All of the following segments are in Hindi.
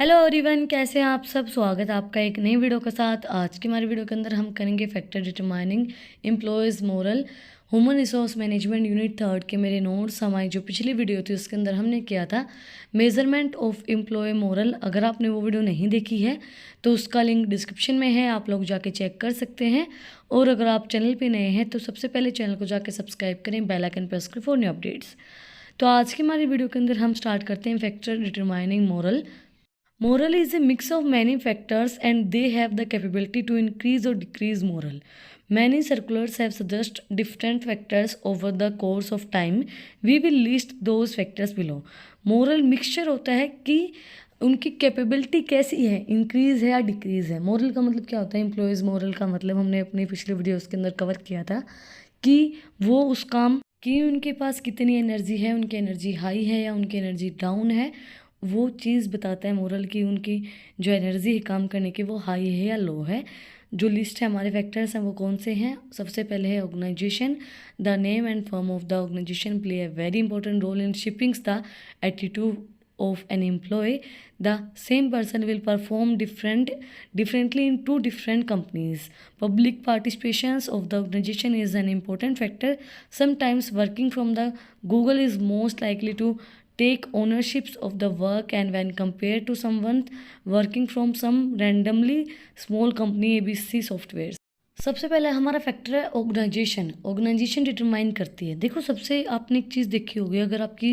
हेलो एवरीवन, कैसे हैं आप सब। स्वागत है आपका एक नई वीडियो के साथ। आज की हमारी वीडियो के अंदर हम करेंगे factor determining employees moral human resource management unit 3 के मेरे नोट्स। हमारी जो पिछली वीडियो थी उसके अंदर हमने किया था मेजरमेंट ऑफ एम्प्लॉय मोरल। अगर आपने वो वीडियो नहीं देखी है तो उसका लिंक डिस्क्रिप्शन में है, आप लोग जाके चेक कर सकते हैं। और अगर आप चैनल पर नए हैं तो सबसे पहले चैनल को जाके सब्सक्राइब करें, बेल आइकन प्रेस करें फॉर न्यू अपडेट्स। तो आज की हमारी वीडियो के अंदर हम स्टार्ट करते हैं factor determining moral. Moral is a mix of many factors and they have the capability to increase or decrease moral. Many circulars have suggested different factors over the course of time. We will list those factors below. Moral mixture होता है कि उनकी कैपेबिलिटी कैसी है, इंक्रीज़ है या डिक्रीज़ है। मोरल का मतलब क्या होता है, एम्प्लॉयज़ मोरल का मतलब हमने अपनी पिछले वीडियोस के अंदर कवर किया था कि वो उस काम की उनके पास कितनी एनर्जी है, उनकी एनर्जी हाई है या उनकी एनर्जी डाउन है, वो चीज़ बताता है मोरल की उनकी जो एनर्जी है काम करने की वो हाई है या लो है। जो लिस्ट है हमारे फैक्टर्स हैं वो कौन से हैं। सबसे पहले है organisation. The name and firm of the organisation play a very important role in shapings the attitude of an employee. The same person will perform differently in two different companies. Public participations of the organization is an important factor. Sometimes working from the Google is most likely to take ownerships of the work, and when compared to someone working from some randomly small company ABC softwares. सबसे पहले हमारा फैक्टर है ऑर्गेनाइजेशन। ऑर्गेनाइजेशन डिटरमाइन करती है। देखो, सबसे आपने एक चीज़ देखी होगी, अगर आपकी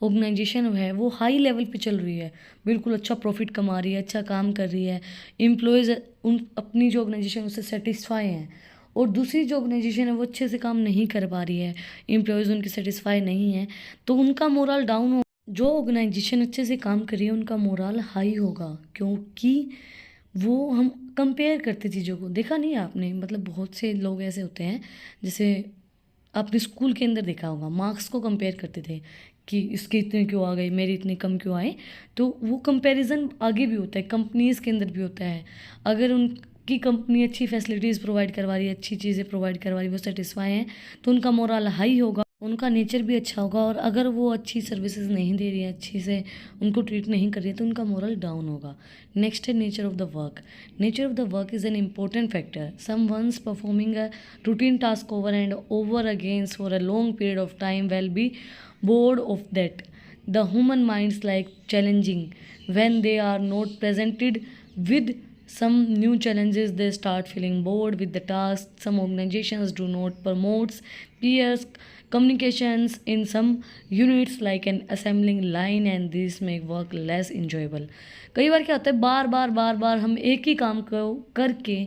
ऑर्गेनाइजेशन है वो हाई लेवल पे चल रही है, बिल्कुल अच्छा प्रॉफिट कमा रही है, अच्छा काम कर रही है, एम्प्लॉयज़ उन अपनी जो ऑर्गेनाइजेशन उससे सेटिस्फाई हैं, और दूसरी जो ऑर्गेनाइजेशन है वो अच्छे से काम नहीं कर पा रही है, एम्प्लॉयज़ उनके सेटिस्फाई नहीं है, तो उनका मोरल डाउन हो। जो ऑर्गेनाइजेशन अच्छे से काम कर रही है उनका मोरल हाई होगा, क्योंकि वो हम कंपेयर करते चीज़ों को। देखा नहीं है आपने, मतलब बहुत से लोग ऐसे होते हैं, जैसे आपने स्कूल के अंदर देखा होगा, मार्क्स को कंपेयर करते थे कि इसके इतने क्यों आ गए, मेरे इतने कम क्यों आए। तो वो कंपैरिजन आगे भी होता है, कंपनीज़ के अंदर भी होता है। अगर उनकी कंपनी अच्छी फैसिलिटीज़ प्रोवाइड करवा रही है, अच्छी चीज़ें प्रोवाइड करवा रही है, वो सेटिस्फाई हैं, तो उनका मोरल हाई होगा, उनका नेचर भी अच्छा होगा। और अगर वो अच्छी सर्विसेज नहीं दे रही है, अच्छी से उनको ट्रीट नहीं कर रही है, तो उनका मोरल डाउन होगा। नेक्स्ट है nature of the work. Nature of the work is an important factor. Some ones performing a routine task over and over against for a long period of time will be bored of that. The human minds like challenging. When they are not presented with some new challenges, they start feeling bored with the task. Some organizations do not promote peers communications in some units like an assembling line, and this make work less enjoyable. कई बार क्या होता है, बार बार हम एक ही काम को करके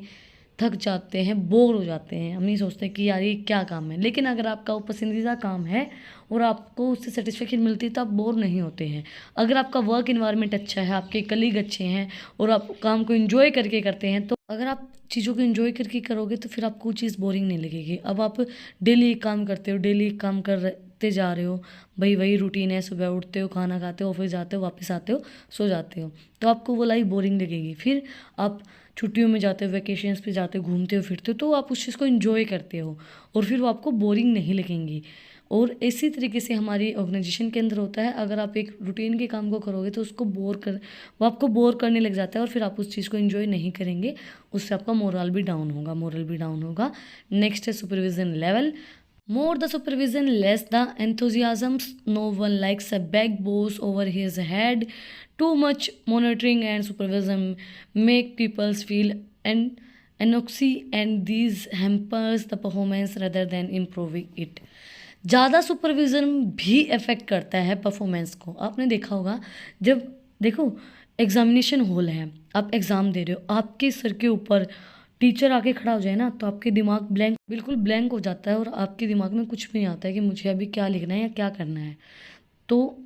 थक जाते हैं, बोर हो जाते हैं। हम नहीं सोचते कि यार ये क्या काम है, लेकिन अगर आपका वो पसंदीदा काम है और आपको उससे सेटिस्फेक्शन मिलती है तो आप बोर नहीं होते हैं। अगर आपका वर्क इन्वायरमेंट अच्छा है, आपके कलीग अच्छे हैं और आप काम को एंजॉय करके करते हैं, तो अगर आप चीज़ों को एंजॉय करके करोगे तो फिर आपको चीज़ बोरिंग नहीं लगेगी। अब आप डेली एक काम करते हो, डेली एक काम करते जा रहे हो, भाई वही रूटीन है, सुबह उठते हो, खाना खाते हो, ऑफिस जाते हो, वापस आते हो, सो जाते हो, तो आपको वो लाइफ बोरिंग लगेगी। फिर आप छुट्टियों में जाते हो, वैकेशंस पे जाते हो, घूमते हो फिरते हो, तो आप उस चीज़ को एंजॉय करते हो और फिर वो आपको बोरिंग नहीं लगेंगी। और इसी तरीके से हमारी ऑर्गेनाइजेशन के अंदर होता है, अगर आप एक रूटीन के काम को करोगे तो वो आपको बोर करने लग जाता है और फिर आप उस चीज़ को एंजॉय नहीं करेंगे, उससे आपका मोरल भी डाउन होगा। नेक्स्ट है supervision level. More the supervision, less the enthusiasm. No one likes a big boss over his head. Too much monitoring and supervision make people feel anxiety, and these hampers the performance rather than improving it. ज़्यादा सुपरविज़न भी अफेक्ट करता है परफॉर्मेंस को। आपने देखा होगा, जब देखो एग्जामिनेशन हॉल है, आप एग्ज़ाम दे रहे हो, आपके सर के ऊपर टीचर आके खड़ा हो जाए ना, तो आपके दिमाग बिल्कुल ब्लैंक हो जाता है और आपके दिमाग में कुछ भी नहीं आता है कि मुझे अभी क्या लिखना है या क्या करना है। तो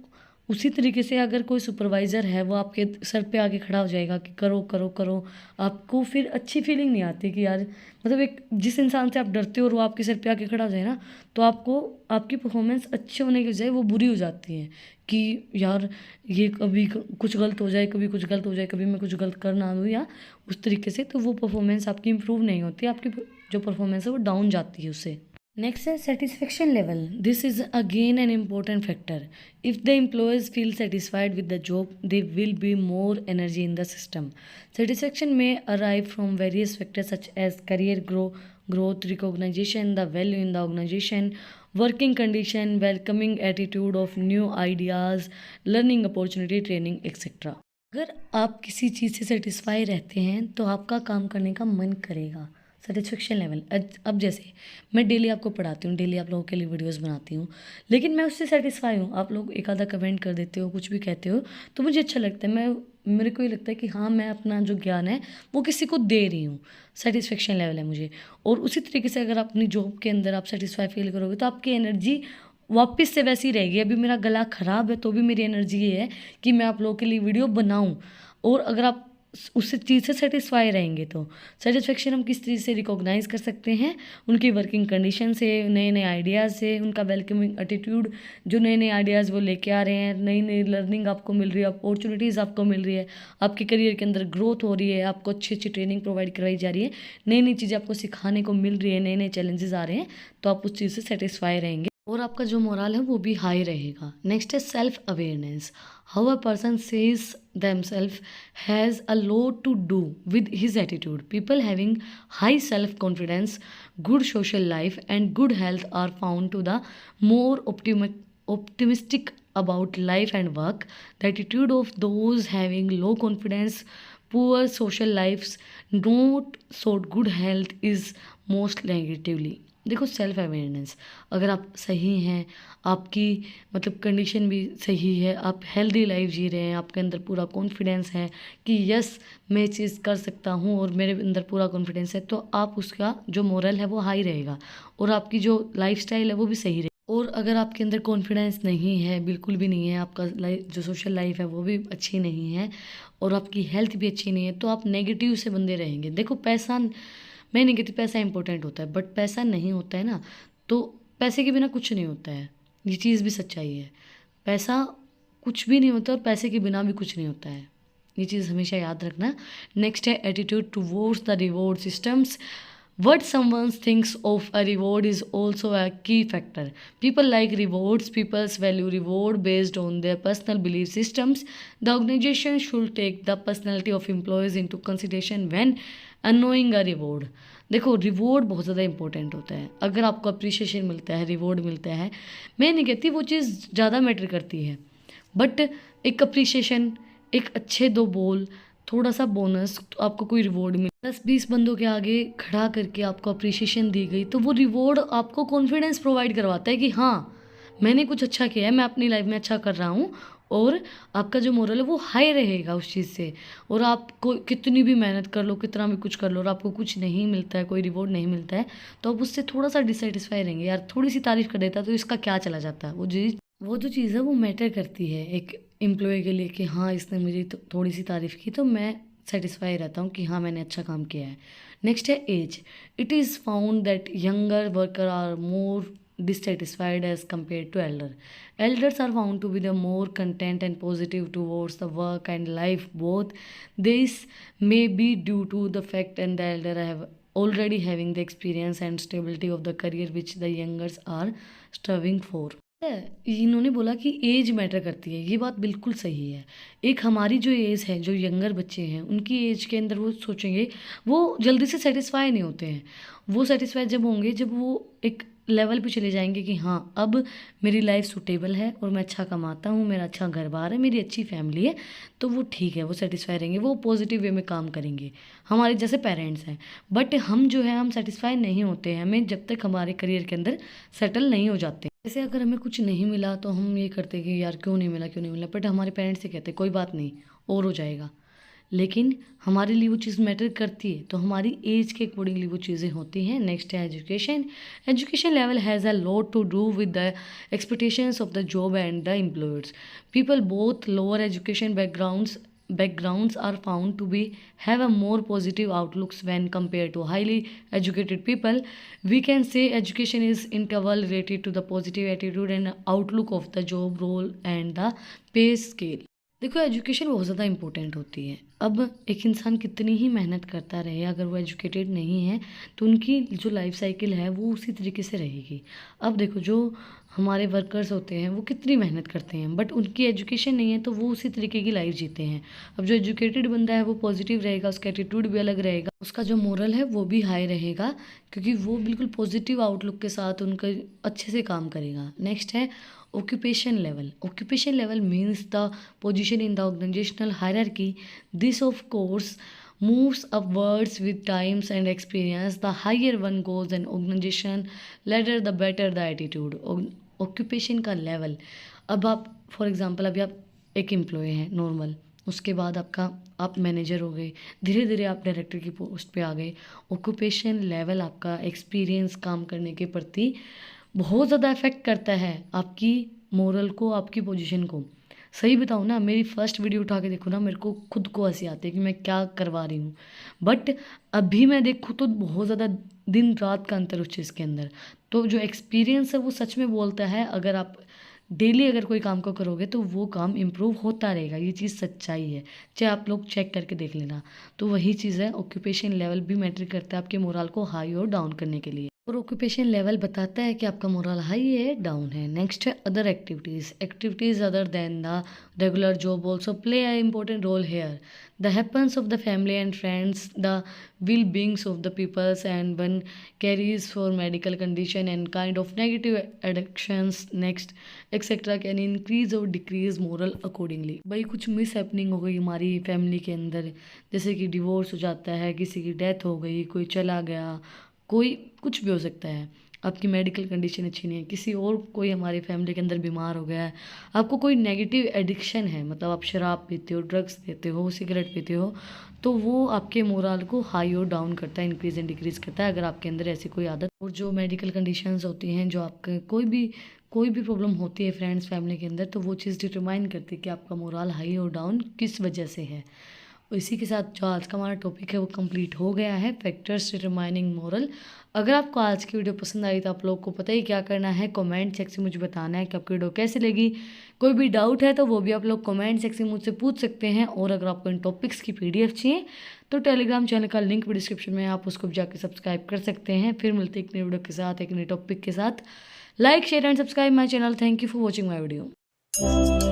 उसी तरीके से अगर कोई सुपरवाइज़र है वो आपके सर पे आके खड़ा हो जाएगा कि करो करो करो, आपको फिर अच्छी फीलिंग नहीं आती कि यार, मतलब एक जिस इंसान से आप डरते हो और वो आपके सर पे आके खड़ा हो जाए ना, तो आपको आपकी परफॉर्मेंस अच्छे होने की बजाय वो बुरी हो जाती है कि यार ये कभी कुछ गलत हो जाए, कभी कुछ गलत हो जाए, कभी मैं कुछ गलत कर ना दूँ या उस तरीके से, तो वो परफॉर्मेंस आपकी इम्प्रूव नहीं होती, आपकी जो परफॉर्मेंस है वो डाउन जाती है उससे। Next is satisfaction level. This is again an important factor. If the employees feel satisfied with the job, there will be more energy in the system. Satisfaction may arrive from various factors such as career growth, recognition, the value in the organization, working condition, welcoming attitude of new ideas, learning opportunity, training, etc. अगर आप किसी चीज़ से सेटिस्फाई रहते हैं तो आपका काम करने का मन करेगा। सेटिस्फेक्शन लेवल, अब जैसे मैं डेली आपको पढ़ाती हूँ, डेली आप लोगों के लिए वीडियोस बनाती हूँ, लेकिन मैं उससे सेटिस्फाई हूँ। आप लोग एक आधा कमेंट कर देते हो, कुछ भी कहते हो, तो मुझे अच्छा लगता है। मेरे को ये लगता है कि हाँ, मैं अपना जो ज्ञान है वो किसी को दे रही हूँ। सेटिस्फेक्शन लेवल है मुझे। और उसी तरीके से अगर आप अपनी जॉब के अंदर आप सेटिस्फाई फील करोगे तो आपकी एनर्जी वापस से वैसी रहेगी। अभी मेरा गला ख़राब है तो भी मेरी एनर्जी ये है कि मैं आप लोगों के लिए वीडियो बनाऊं। और अगर आप उस चीज़ से सेटिस्फाई रहेंगे तो सेटिस्फेक्शन हम किस चीज़ से रिकॉग्नाइज़ कर सकते हैं? उनकी वर्किंग कंडीशन से, नए नए आइडियाज़ से, उनका वेलकमिंग एटीट्यूड, जो नए नए आइडियाज़ वो लेके आ रहे हैं, नई नई लर्निंग आपको मिल रही है, अपॉर्चुनिटीज़ आपको मिल रही है, आपके करियर के अंदर ग्रोथ हो रही है, आपको अच्छी अच्छी ट्रेनिंग प्रोवाइड करवाई जा रही है, नई नई चीज़ें आपको सिखाने को मिल रही है, नए नए चैलेंजेस आ रहे हैं, तो आप उस चीज़ से सेटिस्फाई रहेंगे और आपका जो मोरल है वो भी हाई रहेगा। नेक्स्ट है self awareness. How a person says themselves has a lot to do with his attitude. People having high self confidence, good social life, and good health are found to the more optimistic about life and work. The attitude of those having low confidence, poor social lives, not so good health is most negatively. देखो, सेल्फ अवेयरनेस, अगर आप सही हैं, आपकी मतलब कंडीशन भी सही है, आप हेल्दी लाइफ जी रहे हैं, आपके अंदर पूरा कॉन्फिडेंस है कि यस मैं ये चीज़ कर सकता हूँ और मेरे अंदर पूरा कॉन्फिडेंस है, तो आप उसका जो मोरल है वो हाई रहेगा और आपकी जो लाइफस्टाइल है वो भी सही रहेगी। और अगर आपके अंदर कॉन्फिडेंस नहीं है, बिल्कुल भी नहीं है, आपका लाइफ जो सोशल लाइफ है वो भी अच्छी नहीं है और आपकी हेल्थ भी अच्छी नहीं है, तो आप नेगेटिव से बंदे रहेंगे। देखो, पैसा, मैं नहीं कहती पैसा इंपॉर्टेंट होता है, बट पैसा नहीं होता है ना, तो पैसे के बिना कुछ नहीं होता है। ये चीज़ भी सच्चाई है। पैसा कुछ भी नहीं होता और पैसे के बिना भी कुछ नहीं होता है। ये चीज़ हमेशा याद रखना। नेक्स्ट है attitude towards the reward systems. What someone thinks of a reward is also a key factor. People like rewards, people value reward based on their personal belief systems. The organization should take the personality of employees into consideration when announcing a reward. देखो, रिवॉर्ड बहुत ज़्यादा इंपॉर्टेंट होता है। अगर आपको अप्रिशिएशन मिलता है, रिवॉर्ड मिलता है, मैं नहीं कहती वो चीज़ ज़्यादा मैटर करती है, बट एक अप्रिशिएशन, एक अच्छे दो बोल, थोड़ा सा बोनस, तो आपको कोई रिवॉर्ड मिले, 10-20 बंदों के आगे खड़ा करके आपको अप्रिशिएशन दी गई, तो वो रिवॉर्ड आपको कॉन्फिडेंस प्रोवाइड करवाता है कि हाँ, मैंने कुछ अच्छा किया है, मैं अपनी लाइफ में अच्छा कर रहा हूँ। और आपका जो मोरल है वो हाई रहेगा उस चीज़ से। और आपको कितनी भी मेहनत कर लो, कितना भी कुछ कर लो, और आपको कुछ नहीं मिलता है, कोई रिवॉर्ड नहीं मिलता है, तो आप उससे थोड़ा सा डिससेटिस्फाई रहेंगे। यार, थोड़ी सी तारीफ़ कर देता तो इसका क्या चला जाता है। वो जो चीज़ है वो मैटर करती है एक एम्प्लॉय के लिए कि हाँ, इसने मुझे थोड़ी सी तारीफ़ की तो मैं सेटिस्फाई रहता हूँ कि हाँ, मैंने अच्छा काम किया है। नेक्स्ट है age. It is found that younger worker are more dissatisfied as compared to elder. Elders are found to be the more content and positive towards the work and life both. This may be due to the fact and the elder have already having the experience and stability of the career which the youngers are striving for. इन्होंने बोला कि एज मैटर करती है, ये बात बिल्कुल सही है। एक हमारी जो एज है, जो यंगर बच्चे हैं, उनकी एज के अंदर वो सोचेंगे, वो जल्दी से सेटिस्फाई नहीं होते हैं। वो सेटिस्फाई जब होंगे जब वो एक लेवल पे चले जाएंगे कि हाँ, अब मेरी लाइफ सूटेबल है और मैं अच्छा कमाता हूँ, मेरा अच्छा घर बार है, मेरी अच्छी फैमिली है, तो वो ठीक है, वो सेटिस्फाई रहेंगे, वो पॉजिटिव वे में काम करेंगे। हमारे जैसे पेरेंट्स हैं, बट हम जो है हम सेटिस्फाई नहीं होते हैं, हमें जब तक हमारे करियर के अंदर सेटल नहीं हो जाते। जैसे अगर हमें कुछ नहीं मिला तो हम ये करते कि यार क्यों नहीं मिला, क्यों नहीं मिला, बट हमारे पेरेंट्स से कहते कोई बात नहीं, और हो जाएगा। लेकिन हमारे लिए वो चीज़ मैटर करती है, तो हमारी एज के अकॉर्डिंगली वो चीज़ें होती हैं। नेक्स्ट है education. Education level has a lot to do with the expectations of the job and the employers. People both lower education backgrounds are found to be have a more positive outlooks when compared to highly educated people. We can say education is interval related to the positive attitude and outlook of the job role and the pay scale. देखो, एजुकेशन बहुत ज़्यादा इम्पोर्टेंट होती है। अब एक इंसान कितनी ही मेहनत करता रहे, अगर वो एजुकेटेड नहीं है तो उनकी जो लाइफ साइकिल है वो उसी तरीके से रहेगी। अब देखो, जो हमारे वर्कर्स होते हैं वो कितनी मेहनत करते हैं, बट उनकी एजुकेशन नहीं है तो वो उसी तरीके की लाइफ जीते हैं। अब जो एजुकेटेड बंदा है वो पॉजिटिव रहेगा, उसका एटीट्यूड भी अलग रहेगा, उसका जो मोरल है वो भी हाई रहेगा, क्योंकि वो बिल्कुल पॉजिटिव आउटलुक के साथ उनका अच्छे से काम करेगा। नेक्स्ट है occupation level. Occupation level means the position in the organizational hierarchy. This of course moves upwards with times and experience. The higher one goes an organization ladder, the better the attitude. Occupation का level, अब आप फॉर एग्जांपल अभी आप एक एम्प्लॉय हैं नॉर्मल, उसके बाद आप मैनेजर हो गए, धीरे धीरे आप डायरेक्टर की पोस्ट पे आ गए। ऑक्यूपेशन लेवल आपका एक्सपीरियंस काम करने के प्रति बहुत ज़्यादा इफ़ेक्ट करता है आपकी मोरल को, आपकी पोजीशन को। सही बताऊँ ना, मेरी फर्स्ट वीडियो उठा के देखो ना, मेरे को खुद को हँसी आती है कि मैं क्या करवा रही हूँ। बट अभी मैं देखूँ तो बहुत ज़्यादा दिन रात का अंतर उस चीज़ के अंदर। तो जो एक्सपीरियंस है वो सच में बोलता है, अगर आप डेली अगर कोई काम को करोगे तो वो काम इम्प्रूव होता रहेगा, ये चीज़ सच्चाई है। चाहे आप लोग चेक करके देख लेना। तो वही चीज़ है, ऑक्यूपेशन लेवल भी मैटर करता है आपके मोरल को हाई और डाउन करने के लिए। और ऑक्यूपेशन लेवल बताता है कि आपका मोरल हाई है डाउन है। नेक्स्ट है other activities. Activities other than the regular job also play a important role here. The happens of the family and friends, the well beings of the people's and one carries for medical condition and kind of negative addictions next etcetera can increase और डिक्रीज मोरल अकॉर्डिंगली। भाई कुछ मिस हैपनिंग हो गई हमारी फैमिली के अंदर, जैसे कि डिवोर्स हो जाता है, किसी की डेथ हो गई, कोई चला गया, कोई कुछ भी हो सकता है, आपकी मेडिकल कंडीशन अच्छी नहीं है, किसी और कोई हमारी फैमिली के अंदर बीमार हो गया है, आपको कोई नेगेटिव एडिक्शन है, मतलब आप शराब पीते हो, ड्रग्स लेते हो, सिगरेट पीते हो, तो वो आपके मोरल को हाई और डाउन करता है, इंक्रीज एंड डिक्रीज करता है, अगर आपके अंदर ऐसी कोई आदत। और जो मेडिकल कंडीशंस होती हैं, जो आपके कोई भी प्रॉब्लम होती है फ्रेंड्स फैमिली के अंदर, तो वो चीज़ डिटरमाइन करती है कि आपका मोरल हाई और डाउन किस वजह से है। इसी के साथ जो आज का हमारा टॉपिक है वो कंप्लीट हो गया है, फैक्टर्स डिटरमाइनिंग मोरल। अगर आपको आज की वीडियो पसंद आई तो आप लोग को पता ही क्या करना है, कमेंट सेक्शन में मुझे बताना है कि आपकी वीडियो कैसी लगी। कोई भी डाउट है तो वो भी आप लोग कमेंट सेक्शन में मुझसे पूछ सकते हैं। और अगर आपको इन टॉपिक्स की PDF चाहिए तो टेलीग्राम चैनल का लिंक भी डिस्क्रिप्शन में, आप उसको भी जाकर सब्सक्राइब कर सकते हैं। फिर मिलते हैं एक नई वीडियो के साथ, एक नई टॉपिक के साथ। Like share and subscribe my channel. Thank you for watching my video.